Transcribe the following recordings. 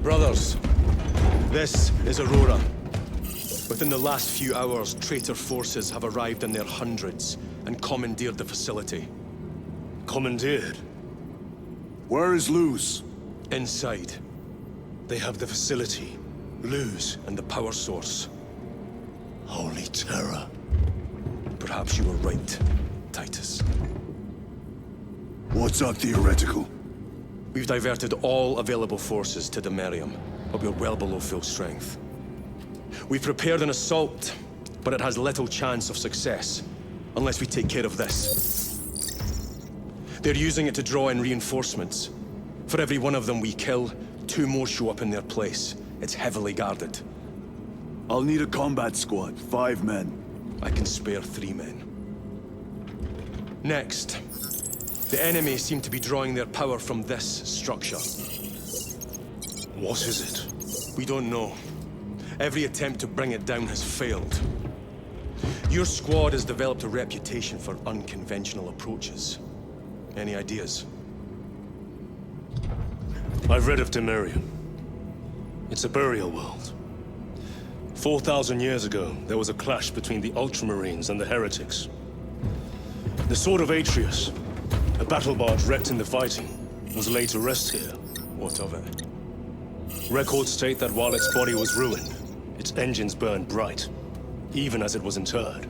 Brothers, this is Aurora. Within the last few hours, traitor forces have arrived in their hundreds and commandeered the facility. Commandeered? Where is Luz? Inside. They have the facility, Luz, and the power source. Holy terror. Perhaps you were right, Titus. What's our theoretical? We've diverted all available forces to Demerium, but we're well below full strength. We've prepared an assault, but it has little chance of success, unless we take care of this. They're using it to draw in reinforcements. For every one of them we kill, 2 more show up in their place. It's heavily guarded. I'll need a combat squad, 5 men. I can spare 3 men. Next, the enemy seem to be drawing their power from this structure. What is it? We don't know. Every attempt to bring it down has failed. Your squad has developed a reputation for unconventional approaches. Any ideas? I've read of Demerium. It's a burial world. 4,000 years ago, there was a clash between the Ultramarines and the Heretics. The Sword of Atreus, a battle barge wrecked in the fighting, was laid to rest here. What of it? Records state that while its body was ruined, its engines burned bright, even as it was interred.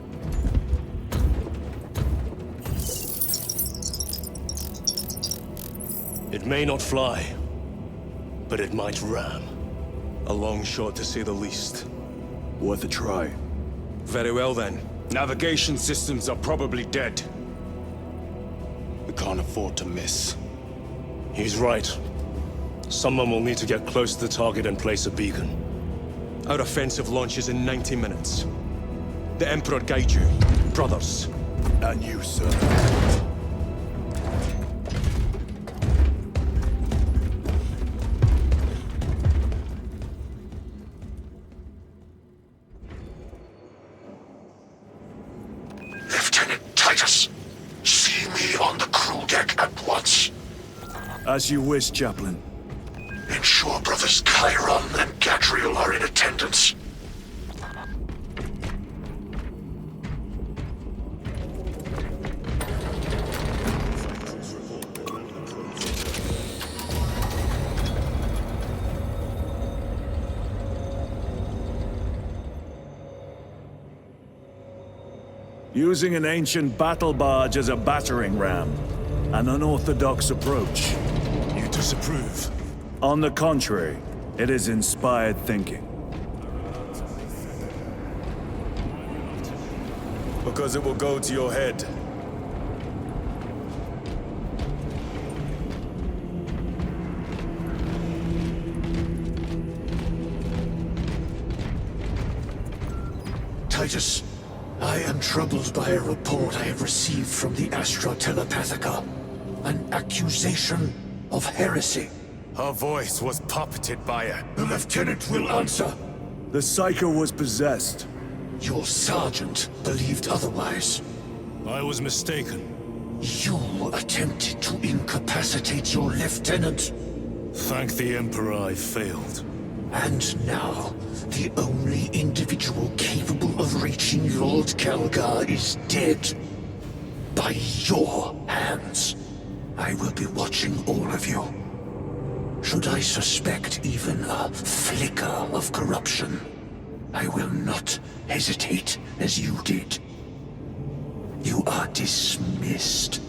It may not fly, but it might ram. A long shot, to say the least. Worth a try. Very well, then. Navigation systems are probably dead. We can't afford to miss. He's right. Someone will need to get close to the target and place a beacon. Our offensive launches in 90 minutes. The Emperor guide you, brothers. And you, sir. Lieutenant Titus, see me on the crew deck at once. As you wish, Chaplain. Ensure brothers Chiron and Gadriel are in attendance. Using an ancient battle barge as a battering ram. An unorthodox approach. You disapprove? On the contrary, it is inspired thinking. Because it will go to your head. Titus, I am troubled by a report I have received from the Astra Telepathica. An accusation of heresy. Her voice was puppeted by her. The lieutenant will answer. The Psycho was possessed. Your sergeant believed otherwise. I was mistaken. You attempted to incapacitate your lieutenant. Thank the Emperor I failed. And now, the only individual capable of reaching Lord Kelgar is dead. By your hands. I will be watching all of you. Should I suspect even a flicker of corruption, I will not hesitate as you did. You are dismissed.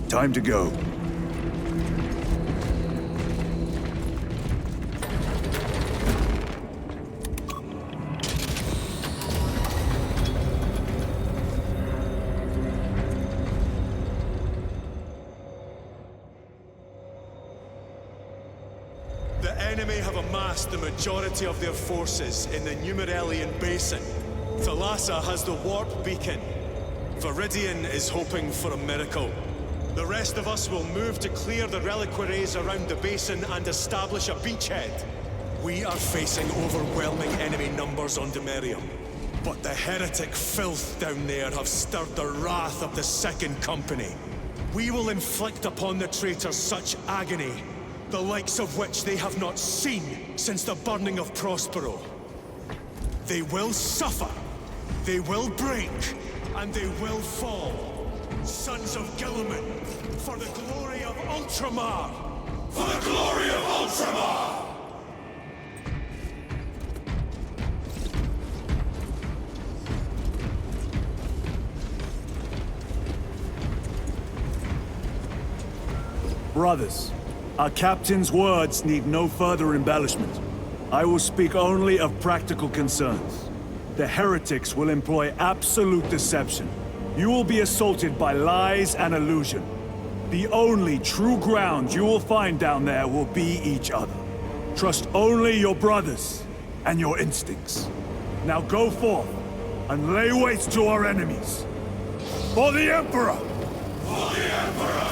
Time to go. The enemy have amassed the majority of their forces in the Numerelian Basin. Thalassa has the warp beacon. Viridian is hoping for a miracle. The rest of us will move to clear the reliquaries around the basin and establish a beachhead. We are facing overwhelming enemy numbers on Demerium. But the heretic filth down there have stirred the wrath of the Second Company. We will inflict upon the traitors such agony, the likes of which they have not seen since the burning of Prospero. They will suffer, they will break, and they will fall. Sons of Gilliman, for the glory of Ultramar! For the glory of Ultramar! Brothers, our captain's words need no further embellishment. I will speak only of practical concerns. The heretics will employ absolute deception. You will be assaulted by lies and illusion. The only true ground you will find down there will be each other. Trust only your brothers and your instincts. Now go forth and lay waste to our enemies. For the Emperor! For the Emperor!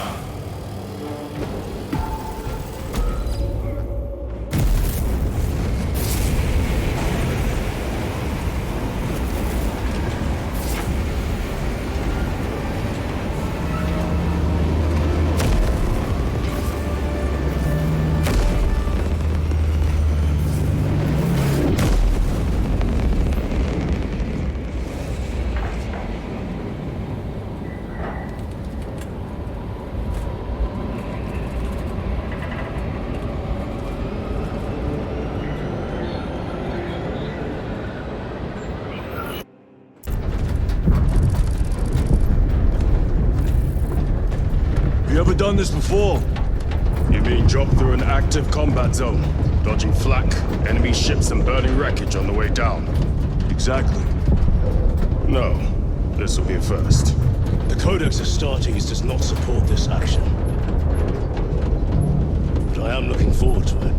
You ever done this before? You mean drop through an active combat zone, dodging flak, enemy ships and burning wreckage on the way down? Exactly. No. This will be a first. The Codex Astartes does not support this action. But I am looking forward to it.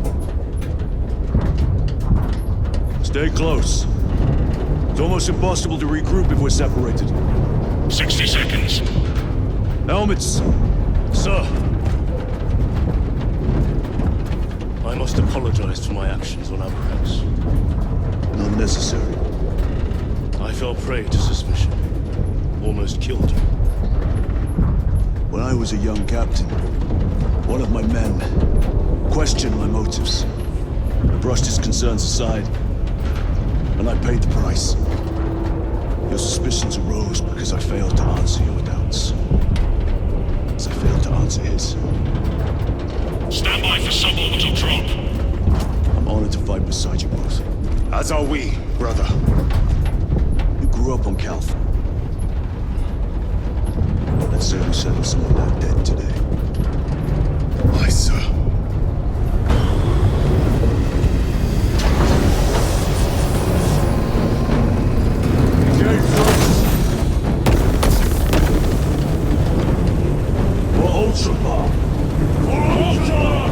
Stay close. It's almost impossible to regroup if we're separated. 60 seconds. Helmets! Sir! I must apologize for my actions on Abrax. Not necessary. I fell prey to suspicion. Almost killed you. When I was a young captain, one of my men questioned my motives. I brushed his concerns aside, and I paid the price. Your suspicions arose because I failed to answer your doubts. As I failed to answer his. Stand by for suborbital drop. I'm honored to fight beside you both. As are we, brother. You grew up on Calth. Let's say we settle some of that debt today. Aye, sir. Engage first! For Ultramar! For Ultramar!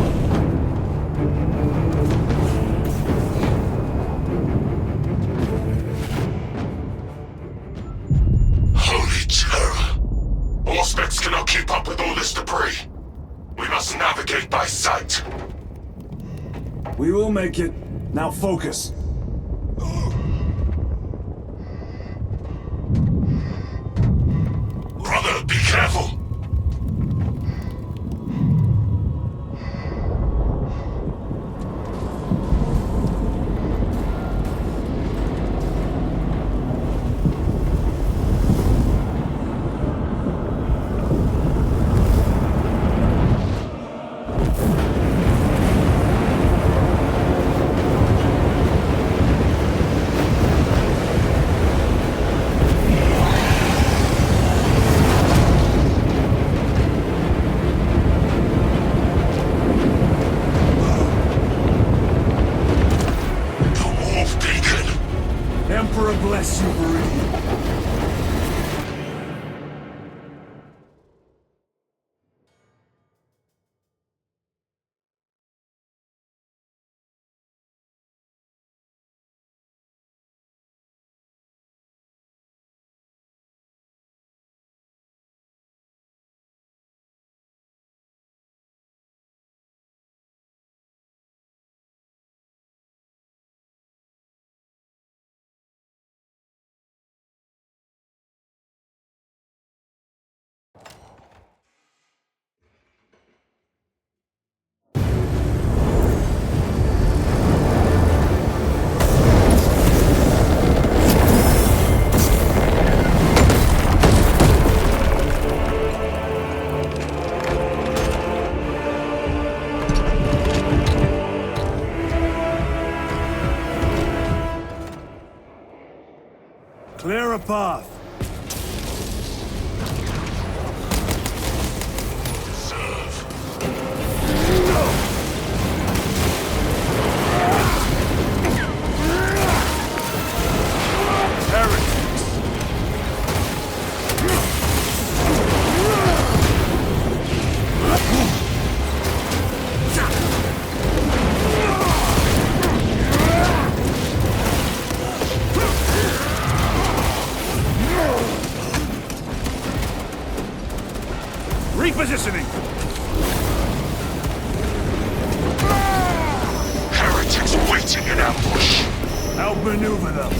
Holy terror! Auspex cannot keep up with all this debris. We must navigate by sight. We will make it. Now focus. Brother, be careful! Emperor bless you, Meridian. path. Repositioning! Heretics waiting in ambush! Outmaneuver them!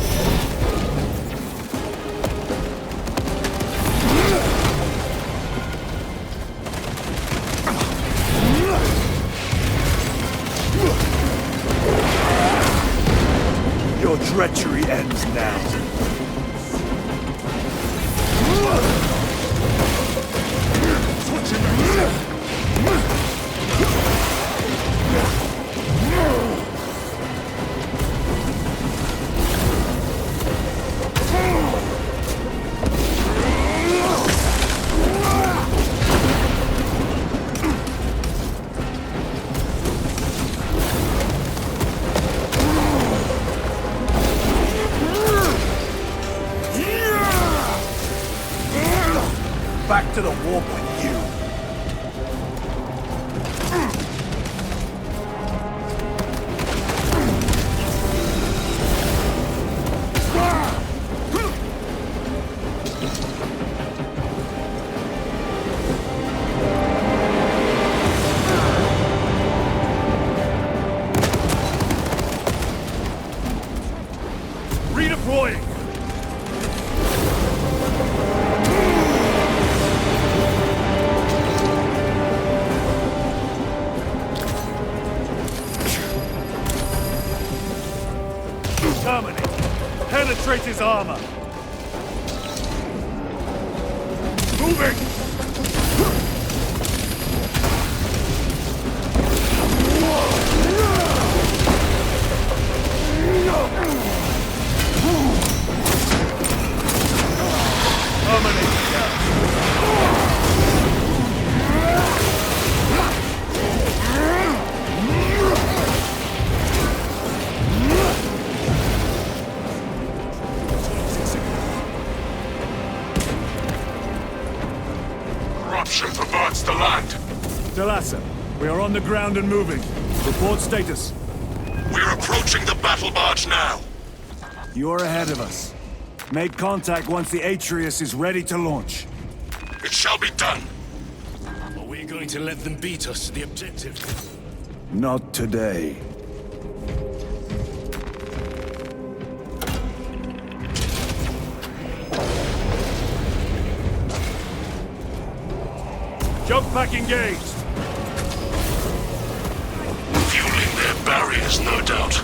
Your treachery ends now. Back to the warp with you. Redeploying. Terminate. Penetrate his armor. Moving. Corruption perverts the land. Delassa, we are on the ground and moving. Report status. We're approaching the battle barge now. You're ahead of us. Make contact once the Atreus is ready to launch. It shall be done. Are we going to let them beat us to the objective? Not today. Jump pack engaged! Fueling their barriers, no doubt.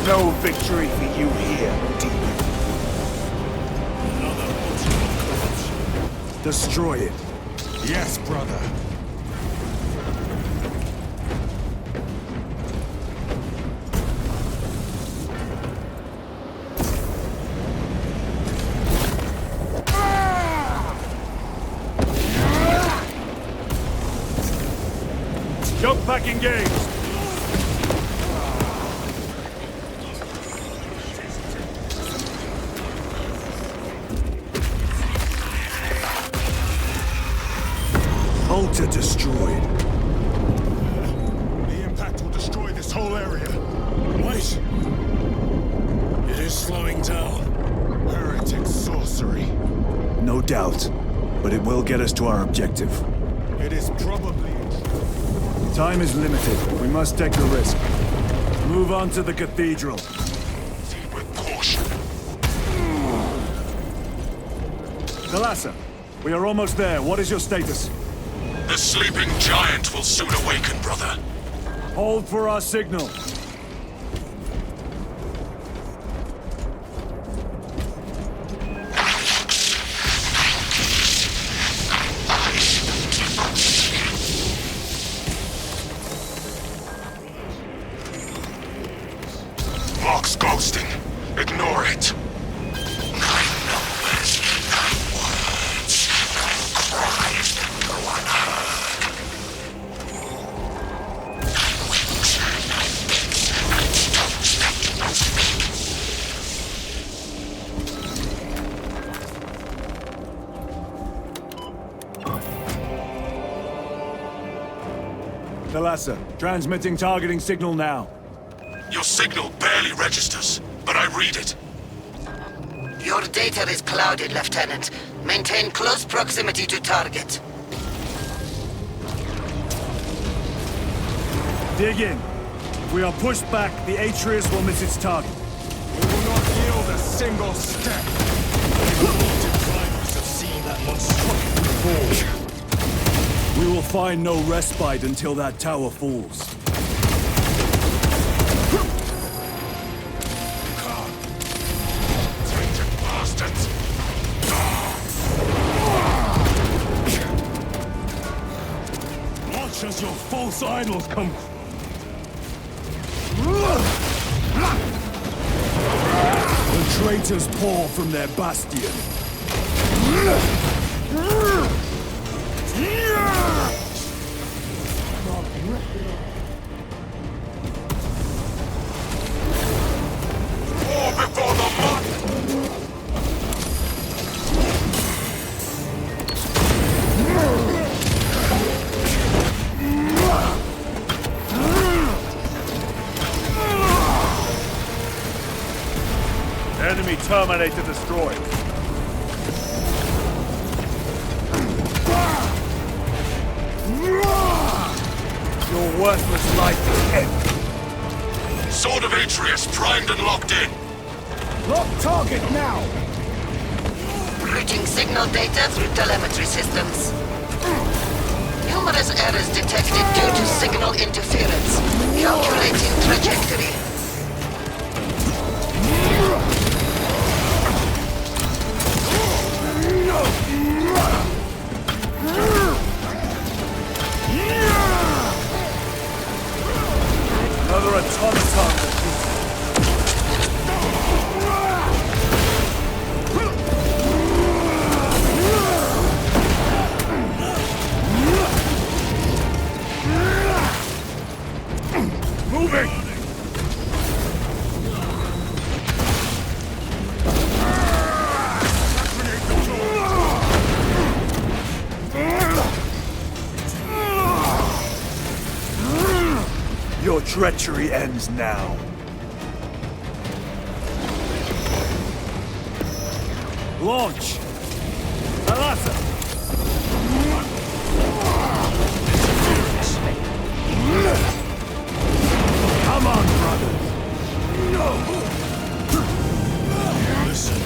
No victory for you here, demon. Destroy it. Yes, brother. pack engaged! Altar destroyed. The impact will destroy this whole area. Wait! It is slowing down. Heretic sorcery. No doubt, but it will get us to our objective. It is probably... Time is limited. We must take the risk. Move on to the cathedral. Proceed with caution. Thalassa, we are almost there. What is your status? The sleeping giant will soon awaken, brother. Hold for our signal. Mock's ghosting. Ignore it. Thalassa, transmitting targeting signal now. Your signal barely registers, but I read it. Your data is clouded, Lieutenant. Maintain close proximity to target. Dig in. If we are pushed back, the Atreus will miss its target. We will not yield a single step. Deprived us of seeing that monstrosity fall. We will find no respite until that tower falls. Tainted bastards! Watch as your false idols come. The traitors pour from their bastion. War before the month! Enemy Terminator destroyed. Your worthless life is end. Sword of Atreus primed and locked in. Lock target now! Routing signal data through telemetry systems. Numerous errors detected due to signal interference. Calculating trajectory. Another automaton. Moving! Your treachery ends now. Launch! Thalassa! Come on, brothers! Listen.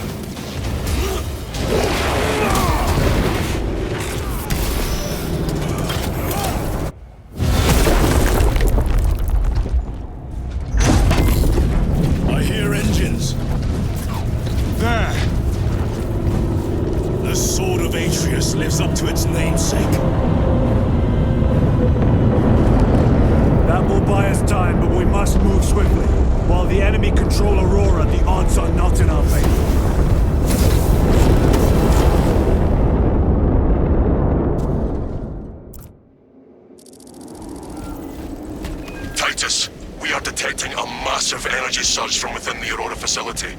I hear engines. There! The sword of Atreus lives up to its name. detecting a massive energy surge from within the Aurora facility.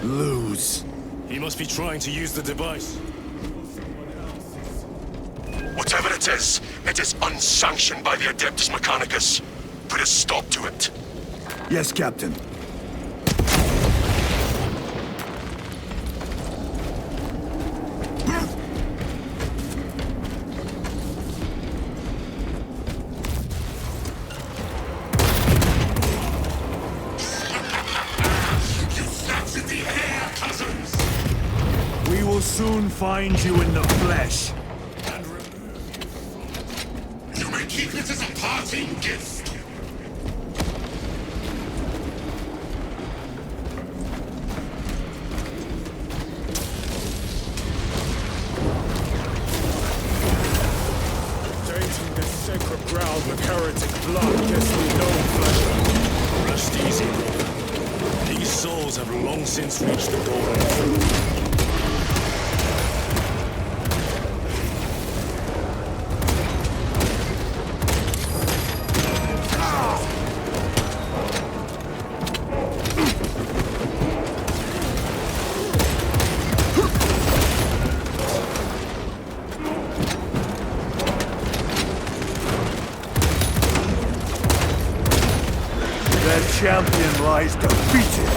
Lose. He must be trying to use the device. Whatever it is unsanctioned by the Adeptus Mechanicus. Put a stop to it. Yes, Captain. We will soon find you in the flesh. You may keep it as a parting gift. Tainting this sacred ground with heretic blood gets me no pleasure. Rest easy, brother. These souls have long since reached the golden truth. Champion lies defeated.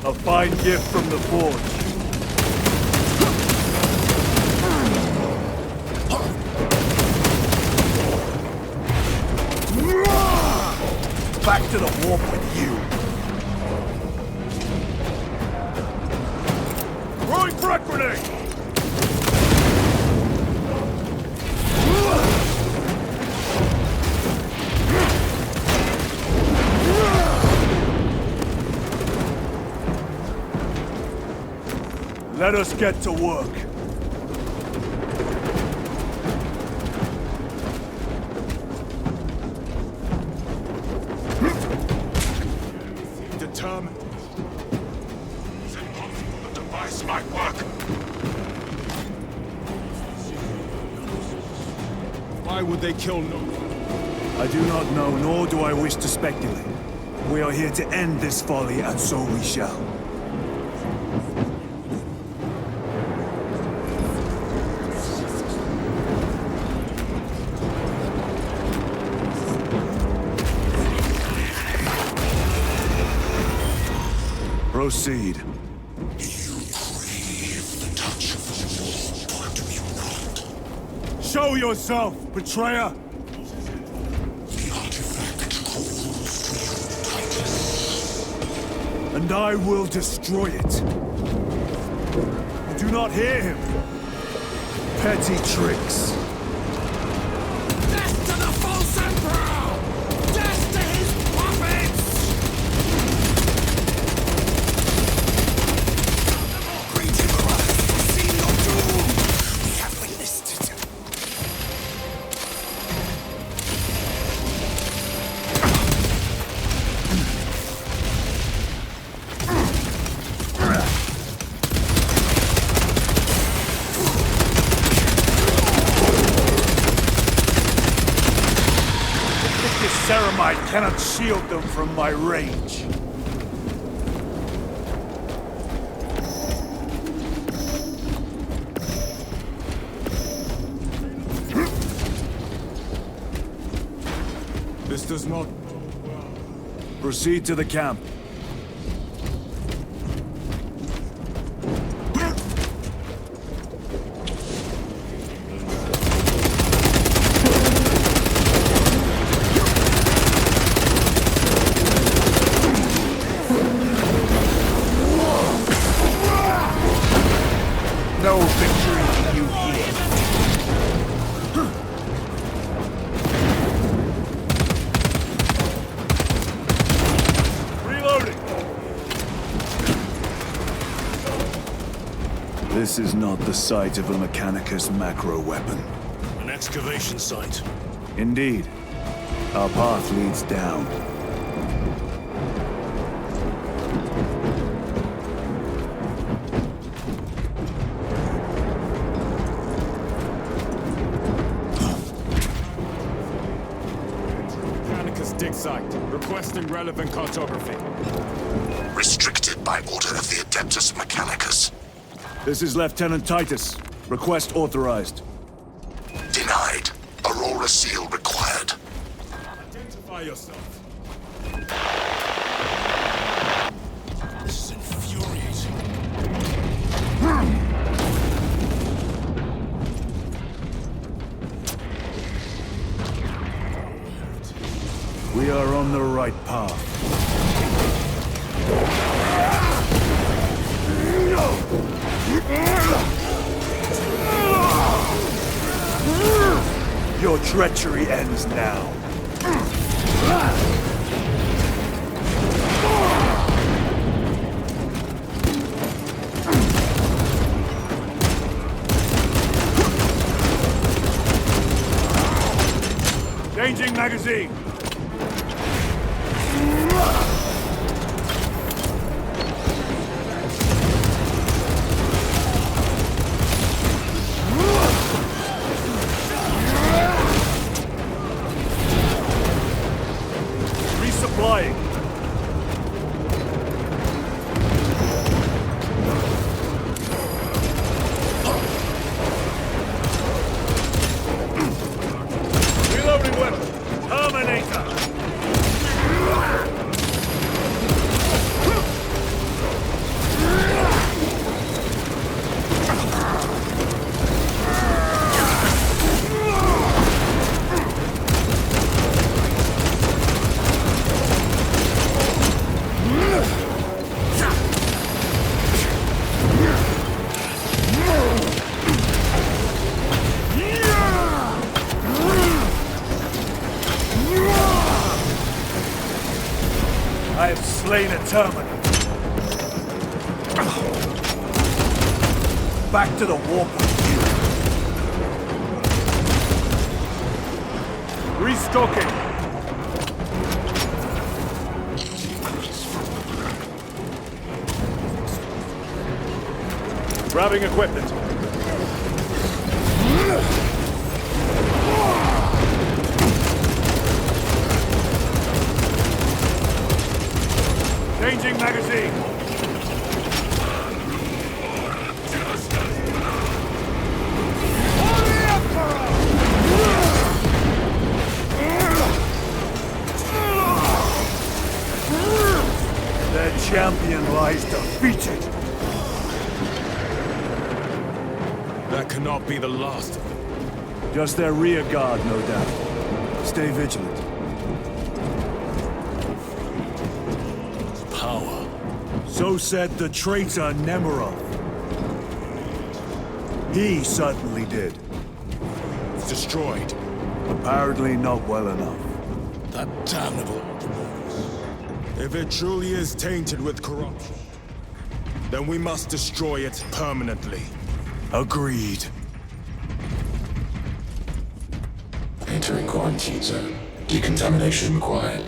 A fine gift from the forge. Back to the warp with you. Throwing frag grenade! Let us get to work. Determined. Is it possible the device might work? Why would they kill no? I do not know, nor do I wish to speculate. We are here to end this folly, and so we shall. Proceed. You crave the touch of the Lord, do you not? Show yourself, betrayer! The artifact calls to you, Titus. And I will destroy it. You do not hear him. Petty tricks. Death to the false emperor! Death to his puppets! Great Emperor has foreseen your doom! We have witnessed it. This ceramite cannot shield them from my rage. This does not. Proceed to the camp. No victory for you here. Reloading! This is not the site of a Mechanicus macro weapon. An excavation site. Indeed. Our path leads down. Mechanicus dig site. Requesting relevant cartography. Restricted by order of the Adeptus Mechanicus. This is Lieutenant Titus. Request authorized. Denied. Aurora seal required. Identify yourself. This is infuriating. We are on the right path. Your treachery ends now. Changing magazine. Resupplying. Reloading weapon. Terminator. I have slain a terminal. Back to the warp. Restocking. Grabbing equipment. Changing magazine. Their champion lies defeated. That cannot be the last of them. Just their rear guard, no doubt. Stay vigilant. Power. So said the traitor Nemirov. He certainly did. It's destroyed. Apparently not well enough. That damnable. If it truly is tainted with corruption, then we must destroy it permanently. Agreed. Entering quarantine zone. Decontamination required.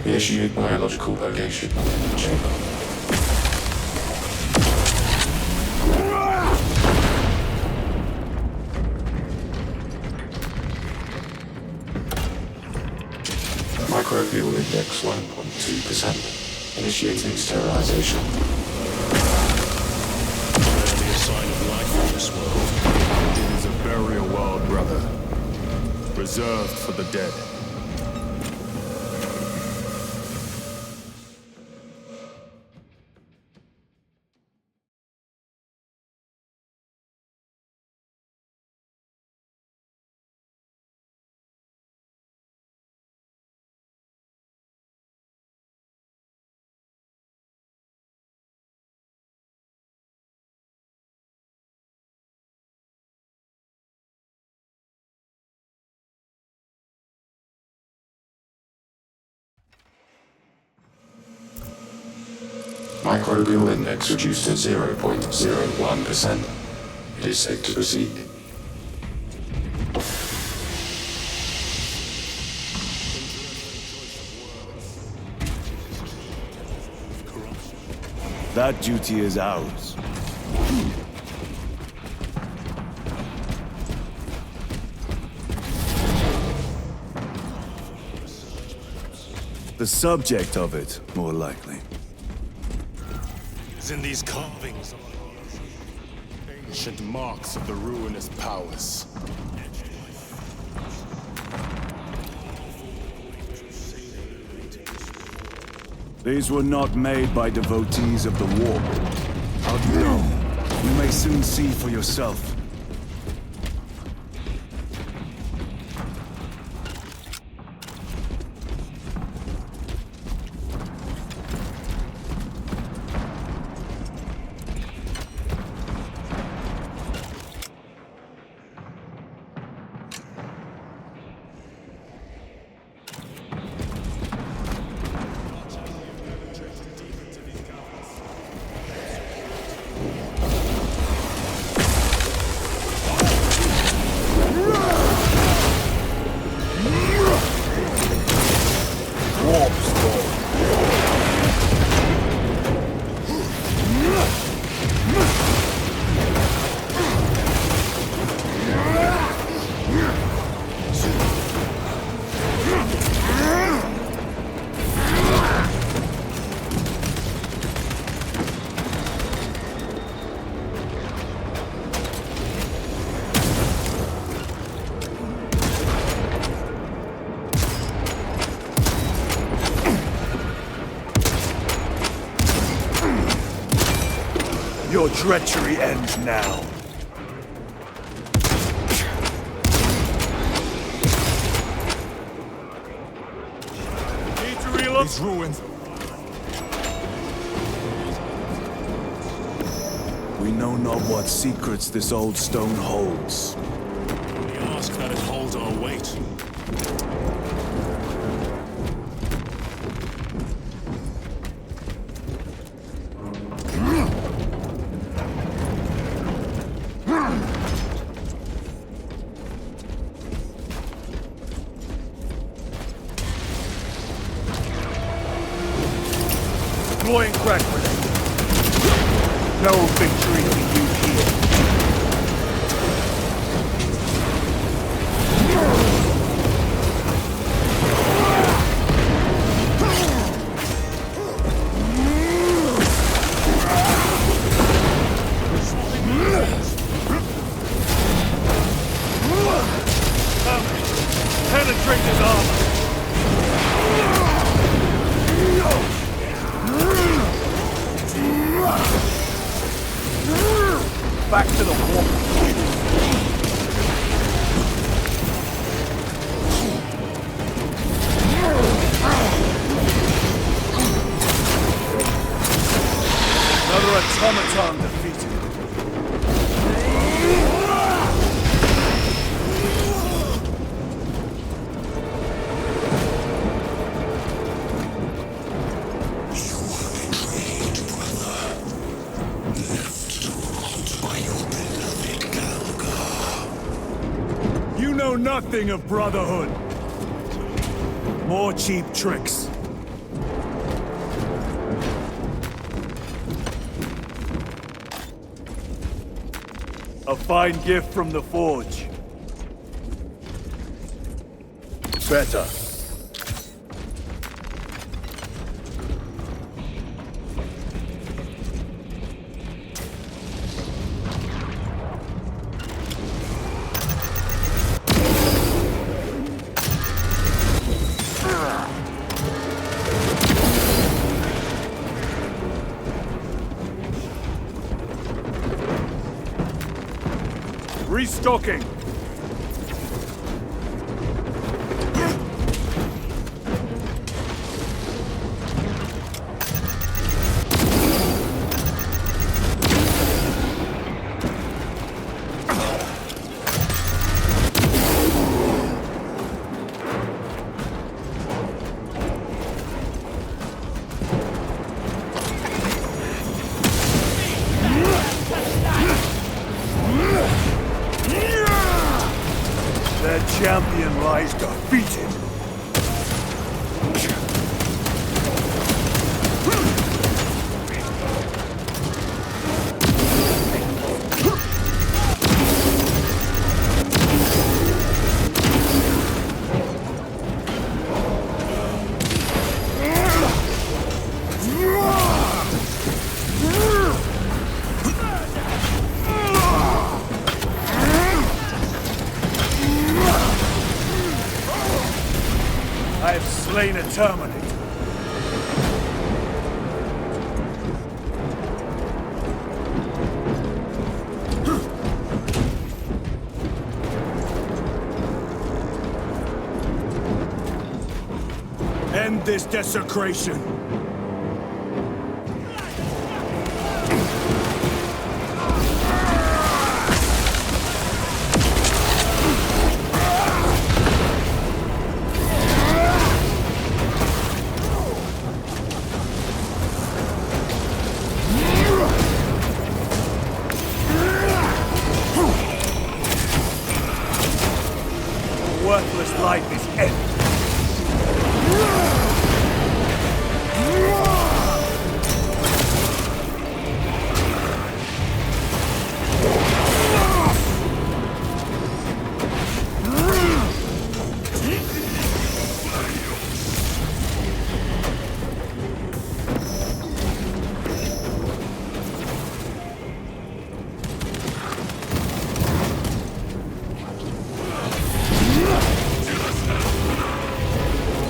Initiate biological purgation. Chamber. Microbial index 1.2%. Initiating sterilization. Barely a sign of life in this world. It is a burial world, brother. Reserved for the dead. Microbial index reduced to 0.01%. It is safe to proceed. That duty is ours. The subject of it, more likely. Is in these carvings. Ancient marks of the ruinous powers. These were not made by devotees of the war. How do you know? You may soon see for yourself. Your treachery ends now. Need to reload. These ruins. We know not what secrets this old stone holds. We ask that it holds our weight. Deploying crack grenade. No victory for you here. Penetrate his armor. Back to the wall. Another automaton defeated. You know nothing of brotherhood. More cheap tricks. A fine gift from the forge. Better. Restocking. Their champion lies defeated. I have slain a Terminator. End this desecration. Worthless life is empty.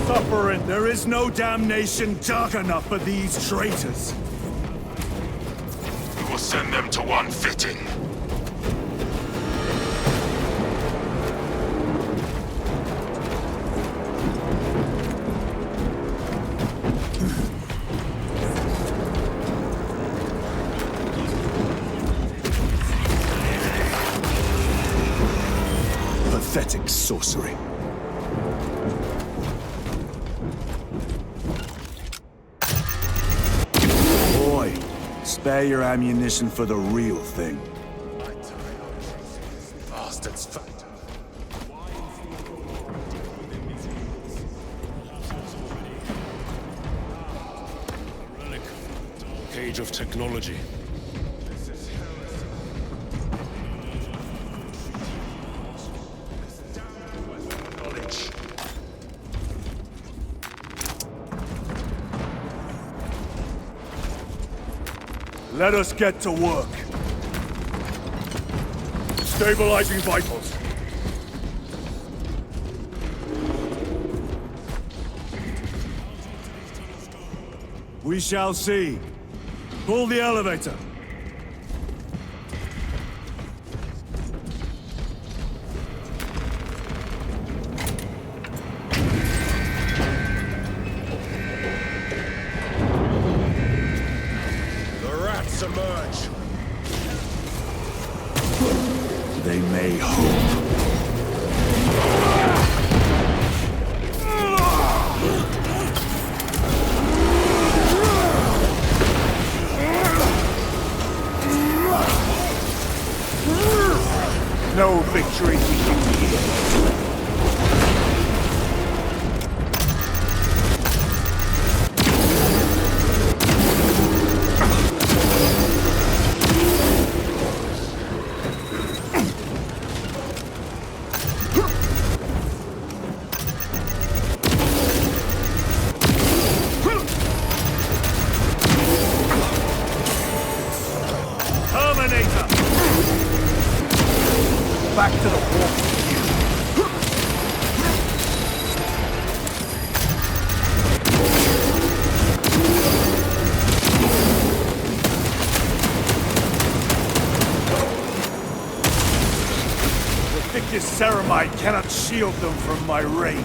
Suffering, there is no damnation dark enough for these traitors. We will send them to one fitting. Pathetic sorcery. Boy, spare your ammunition for the real thing. Bastards fight. Relic. Cage of technology. Knowledge. Let us get to work. Stabilizing vitals. We shall see. Pull the elevator. The rats emerge. They may hope. No victory for you here. Terminator! Back to the wall. The thickest ceramide cannot shield them from my range.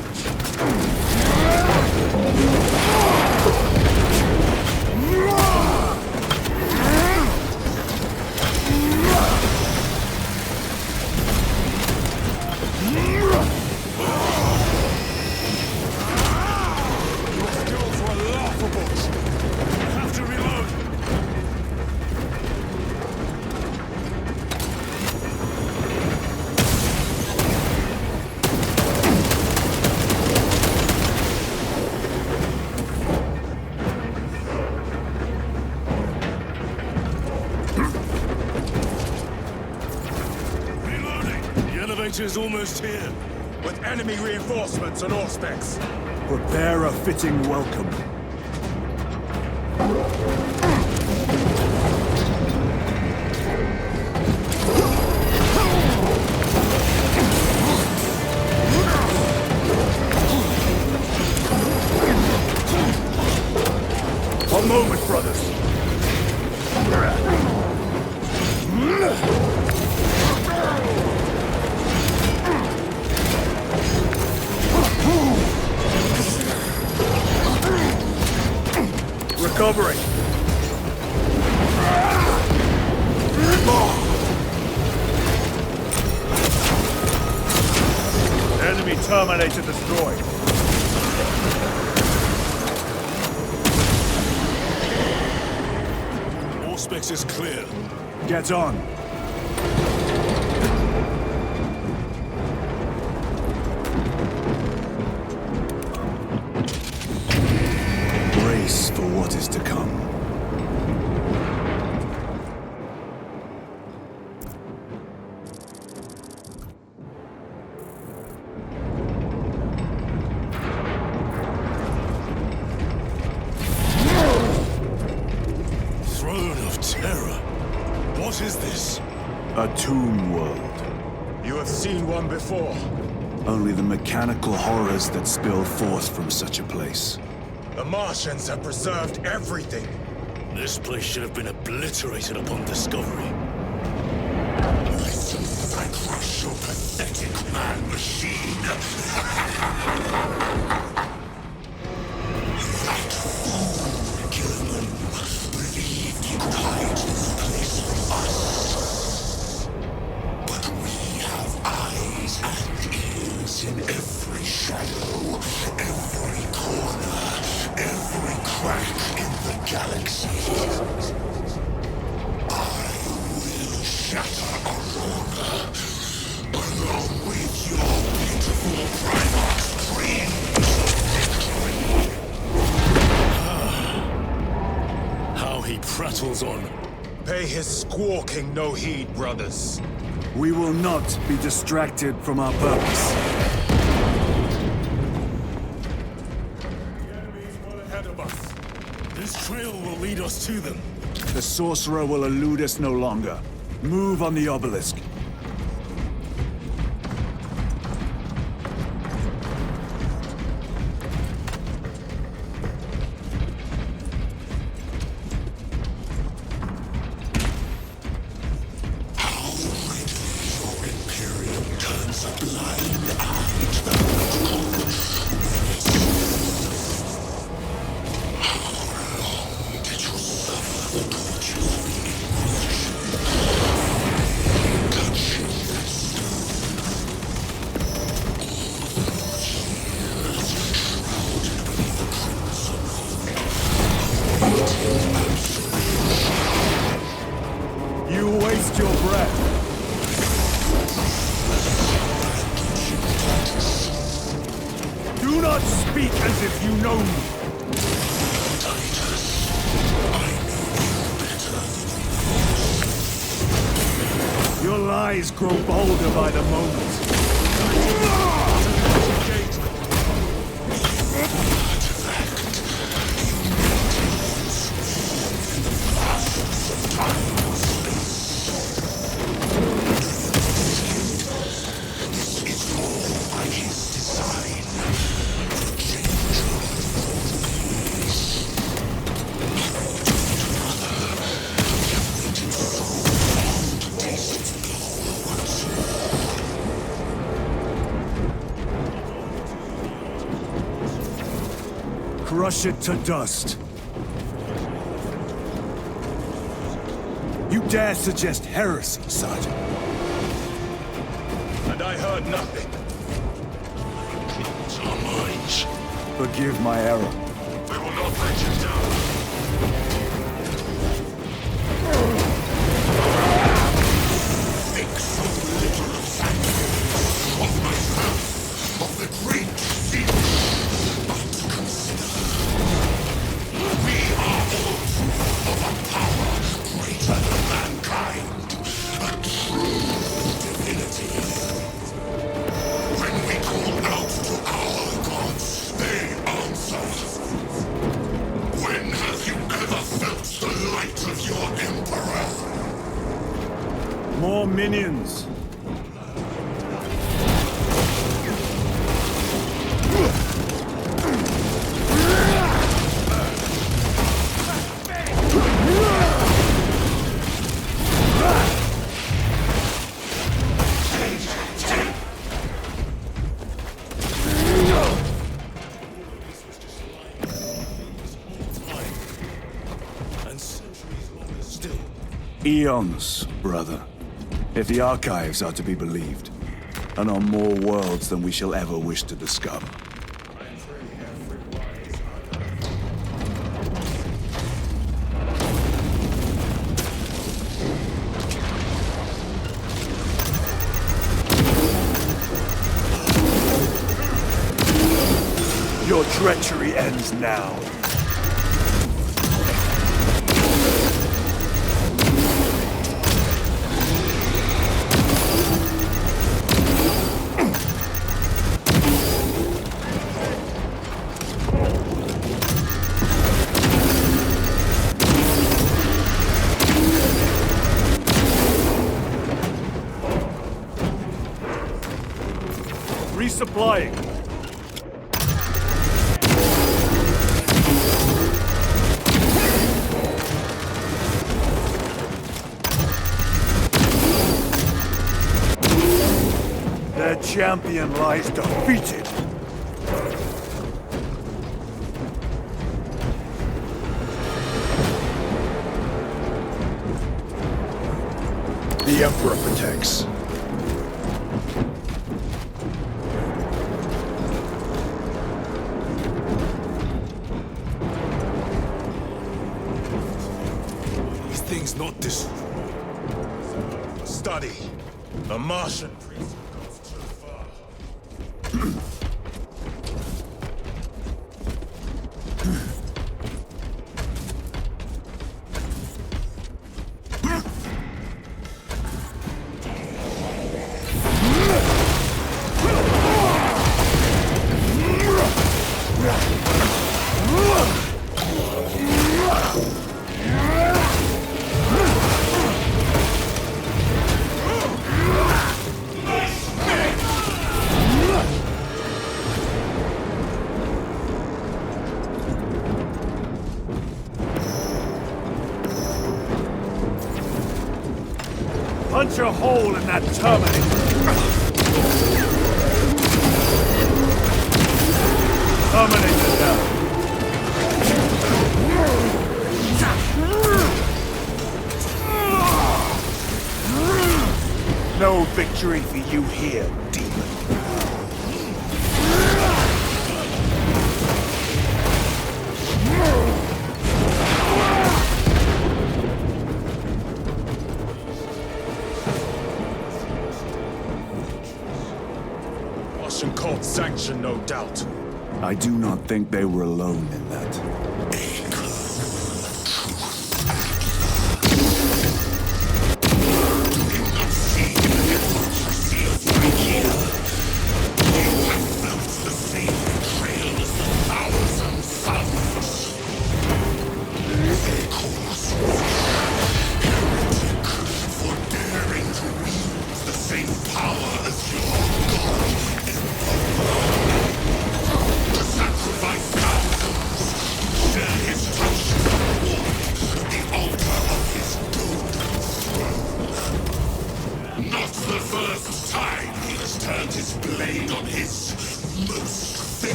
Skills were laughable. Have to reload. Reloading. The elevator's almost here. With enemy reinforcements on all specs. Prepare a fitting welcome. covering. Enemy Terminator destroyed. Auspex is clear. Get on. Brace for what is to come. What is this? A tomb world. You have seen one before. Only the mechanical horrors that spill forth from such a place. The Martians have preserved everything. This place should have been obliterated upon discovery. Listen as I crush your pathetic man-machine. That fool, Gilman, believed he could hide this place from us. But we have eyes and ears in every shadow, every corner, every crack in the galaxy. Shatter Aurora, along with your pitiful Primarch's dreams of victory. How he prattles on. Pay his squawking no heed, brothers. We will not be distracted from our purpose. The enemy's well ahead of us. This trail will lead us to them. The sorcerer will elude us no longer. Move on the obelisk. How readily your Imperium turns a blind eye to the How long did you suffer the torture of the touching that stone? All those years shrouded beneath the crimson awaiting absolution. You waste your breath. Do not speak as if you know me. Titus, I know you better than Your lies grow bolder by the moment. Crush it to dust. You dare suggest heresy, Sergeant? And I heard nothing. It's our minds. Forgive my error. We will not let you down. Think so little of Sanctuary, of myself, of the great siege. But consider, we are all proof of a power greater than mankind, a true divinity. When we call out to our gods, they answer. When Eons, brother. If the archives are to be believed. And on more worlds than we shall ever wish to discover. Your treachery ends now. Resupplying. Their champion lies defeated. The Emperor protects. Things not destroyed. Study. A Martian priest goes too far. Punch a hole in that terminator. Terminator down. No victory for you here, demon. Martian cult sanction, no doubt. I do not think they were alone in that.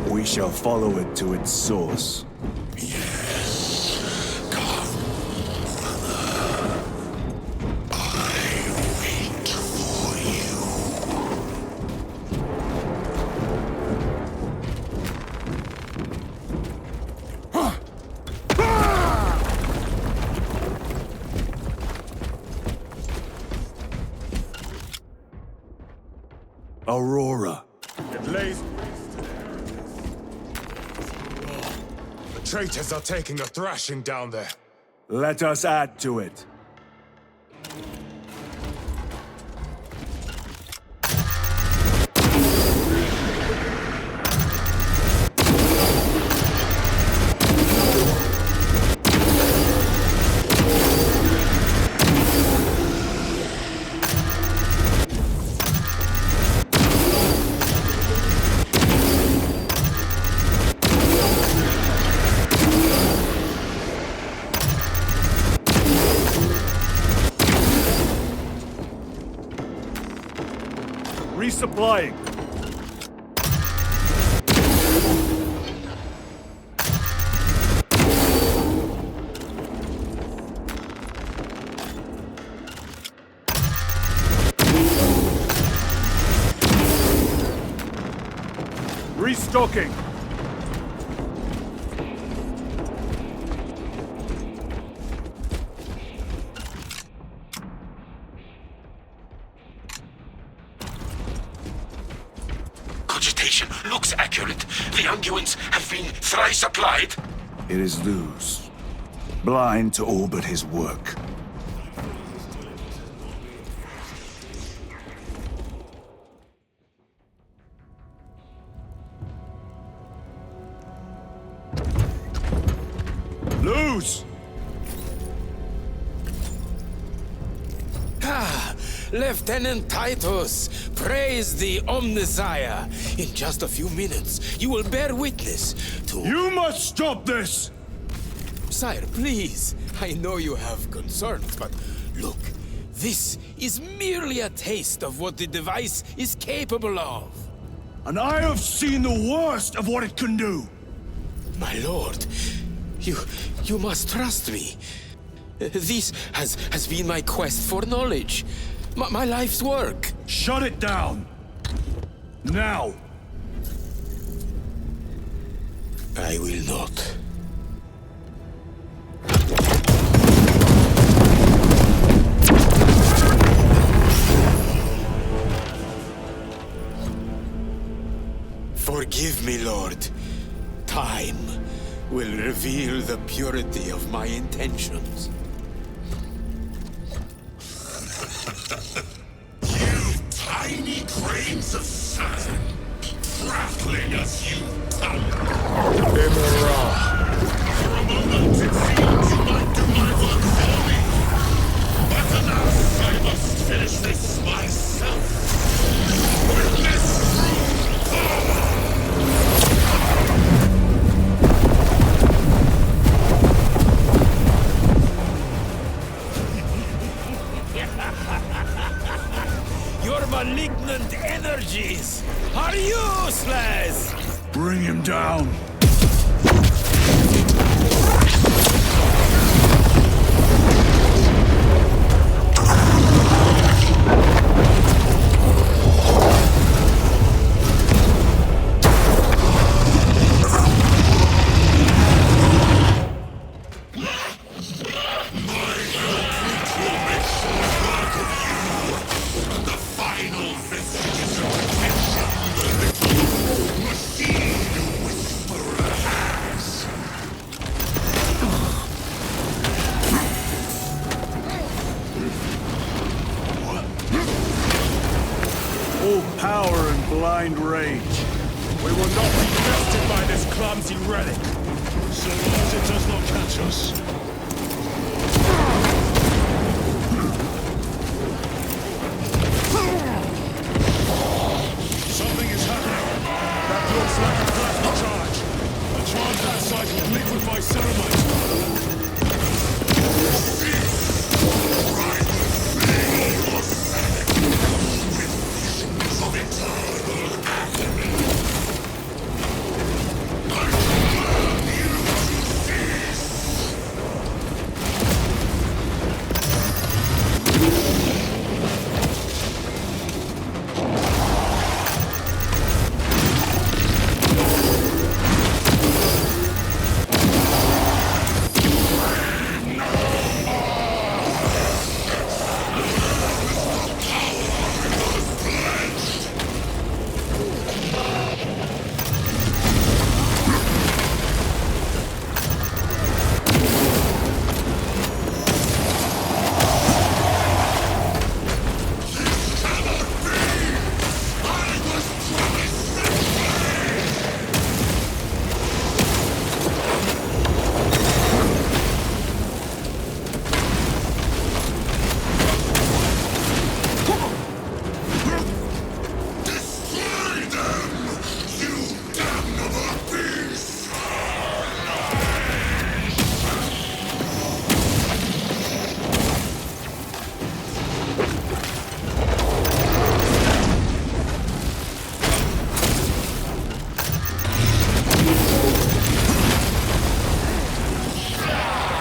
We shall follow it to its source. Yes, come, brother. I wait for you. Aurora. It lays. The traitors are taking a thrashing down there. Let us add to it. resupplying. Restocking. Cogitation looks accurate. The unguents have been thrice applied. It is Luz, blind to all but his work. Luz! Ah, Lieutenant Titus, praise the Omnissiah. In just a few minutes, you will bear witness to... You must stop this! Sire, please. I know you have concerns, but look, this is merely a taste of what the device is capable of. And I have seen the worst of what it can do! My lord, you must trust me. This has been my quest for knowledge. My life's work. Shut it down! Now! I will not. Forgive me, Lord. Time will reveal the purity of my intentions. You tiny grains of sand, trampling as you come. For a moment, it seemed you might do my work for me. But alas, I must finish this myself. With this true power. Your malignant energies are useless! Bring him down! Power and blind rage. We will not be melted by this clumsy relic. So long as it does not catch us. Something is happening. That looks like a plasma charge. A charge that size will liquefy ceramides.